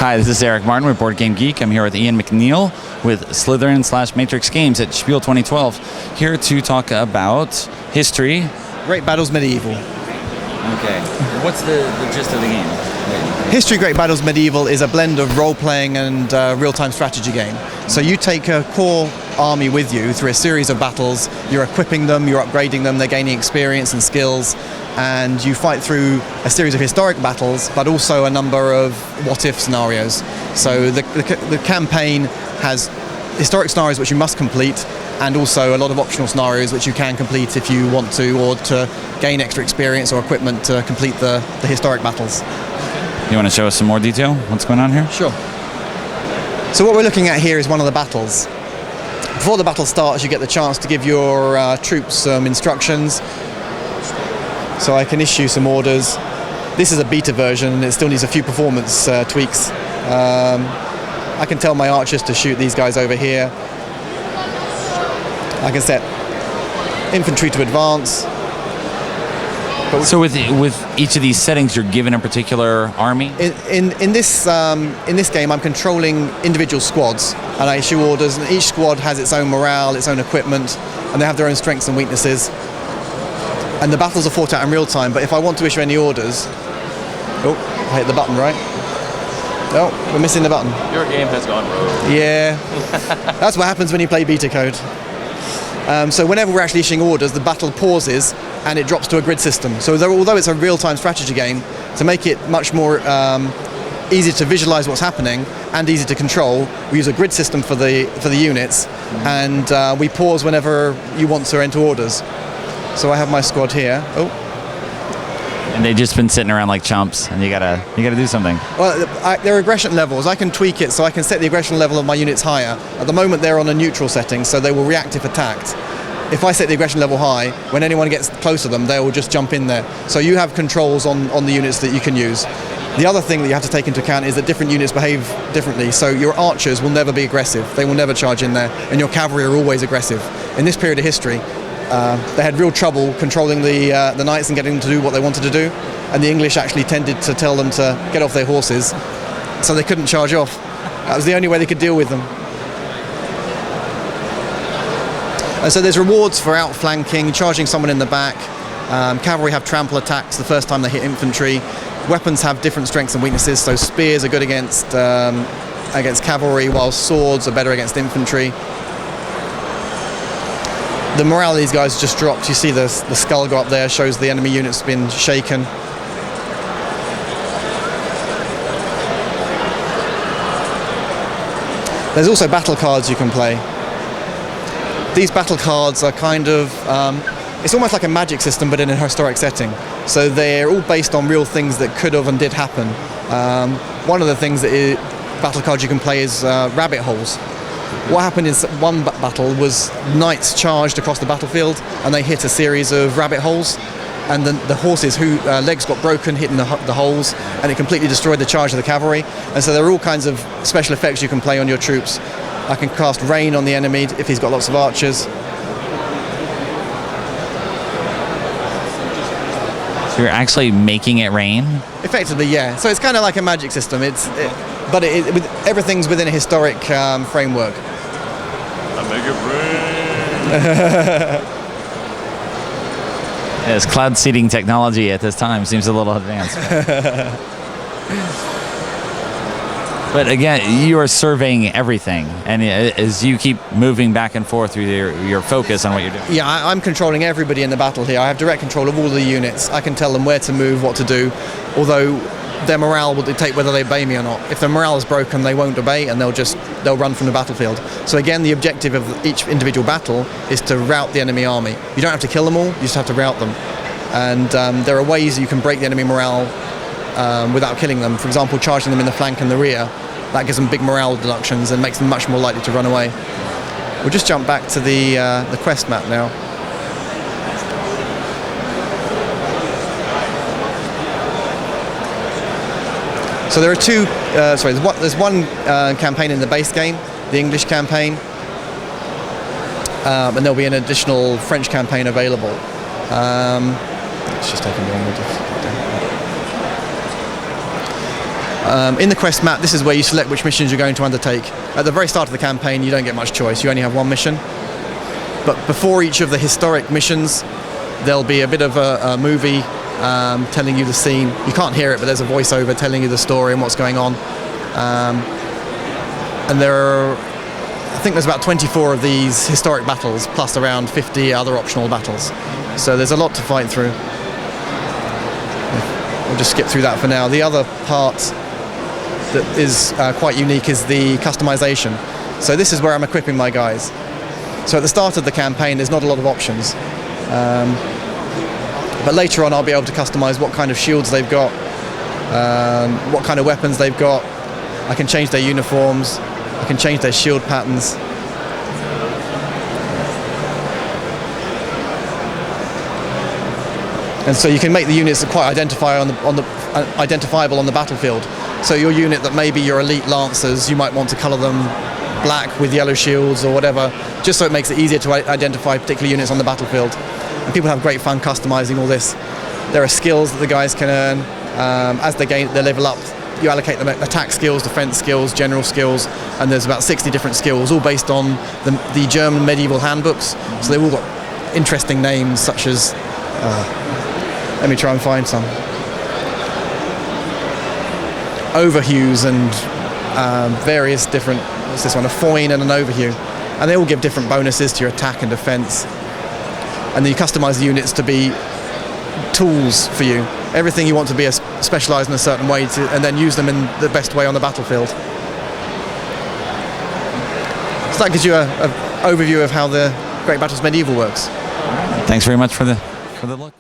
Hi, this is Eric Martin with Board Game Geek. I'm here with Ian McNeil with Slytherin/Matrix Games at Spiel 2012, here to talk about history. Great Battles Medieval. Okay. What's the gist of the game? History Great Battles Medieval is a blend of role-playing and real-time strategy game. So you take a core army with you through a series of battles, you're equipping them, you're upgrading them, they're gaining experience and skills, and you fight through a series of historic battles, but also a number of what-if scenarios. So the campaign has historic scenarios which you must complete, and also a lot of optional scenarios which you can complete if you want to, or to gain extra experience or equipment to complete the historic battles. You want to show us some more detail? What's going on here? Sure. So what we're looking at here is one of the battles. Before the battle starts, you get the chance to give your troops some instructions. So I can issue some orders. This is a beta version, and it still needs a few performance tweaks. I can tell my archers to shoot these guys over here. I can set infantry to advance. So with each of these settings, you're given a particular army? In this game, I'm controlling individual squads, and I issue orders, and each squad has its own morale, its own equipment, and they have their own strengths and weaknesses. And the battles are fought out in real time, but if I want to issue any orders... Oh, I hit the button, right? Oh, we're missing the button. Your game has gone rogue. Yeah, that's what happens when you play beta code. So whenever we're actually issuing orders, the battle pauses and it drops to a grid system. So although it's a real-time strategy game, to make it much more easy to visualize what's happening and easy to control, we use a grid system for the units, and we pause whenever you want to enter orders. So I have my squad here. Oh. And they've just been sitting around like chumps, and you gotta do something. Well, there are aggression levels. I can tweak it so I can set the aggression level of my units higher. At the moment, they're on a neutral setting, so they will react if attacked. If I set the aggression level high, when anyone gets close to them, they will just jump in there. So you have controls on the units that you can use. The other thing that you have to take into account is that different units behave differently. So your archers will never be aggressive. They will never charge in there, and your cavalry are always aggressive. In this period of history, they had real trouble controlling the knights and getting them to do what they wanted to do, and the English actually tended to tell them to get off their horses, so they couldn't charge off. That was the only way they could deal with them. And so there's rewards for outflanking, charging someone in the back. Cavalry have trample attacks the first time they hit infantry. Weapons have different strengths and weaknesses, so spears are good against cavalry, while swords are better against infantry. The morale of these guys just dropped. You see the skull go up there, shows the enemy unit's been shaken. There's also battle cards you can play. These battle cards are kind of, it's almost like a magic system, but in a historic setting. So they're all based on real things that could have and did happen. One of the things that battle cards you can play is rabbit holes. What happened in one battle was knights charged across the battlefield, and they hit a series of rabbit holes, and then the horses whose legs got broken hitting the holes, and it completely destroyed the charge of the cavalry. And so there are all kinds of special effects you can play on your troops. I can cast rain on the enemy if he's got lots of archers. So you're actually making it rain? Effectively, yeah. So it's kind of like a magic system. But everything's within a historic framework. I make it rain. Yes, cloud seeding technology at this time seems a little advanced. But again, you are surveying everything, and as you keep moving back and forth with your focus on what you're doing. Yeah, I'm controlling everybody in the battle here. I have direct control of all the units. I can tell them where to move, what to do, although their morale will dictate whether they obey me or not. If their morale is broken, they won't obey, and they'll run from the battlefield. So again, the objective of each individual battle is to rout the enemy army. You don't have to kill them all, you just have to rout them. And there are ways you can break the enemy morale without killing them. For example, charging them in the flank and the rear. That gives them big morale deductions and makes them much more likely to run away. We'll just jump back to the quest map now. So there are two, there's one campaign in the base game, the English campaign, and there'll be an additional French campaign available. It's just taking longer. In the quest map, this is where you select which missions you're going to undertake. At the very start of the campaign, you don't get much choice. You only have one mission. But before each of the historic missions, there'll be a bit of a movie telling you the scene. You can't hear it, but there's a voiceover telling you the story and what's going on. And there are, I think there's about 24 of these historic battles, plus around 50 other optional battles. So there's a lot to fight through. We'll just skip through that for now. The other part that is quite unique is the customization. So this is where I'm equipping my guys. So at the start of the campaign, there's not a lot of options. But later on, I'll be able to customize what kind of shields they've got, what kind of weapons they've got. I can change their uniforms. I can change their shield patterns. And so you can make the units quite identifiable on the battlefield. So your unit that maybe your elite lancers, you might want to colour them black with yellow shields or whatever, just so it makes it easier to identify particular units on the battlefield. And people have great fun customizing all this. There are skills that the guys can earn as they level up. You allocate them attack skills, defense skills, general skills, and there's about 60 different skills, all based on the German medieval handbooks. So they've all got interesting names, such as let me try and find some. Overhues and various different, what's this one, a foin and an overhue. And they all give different bonuses to your attack and defense. And then you customize the units to be tools for you. Everything you want to be specialized in a certain way and then use them in the best way on the battlefield. So that gives you an overview of how the Great Battles Medieval works. Thanks very much for the look.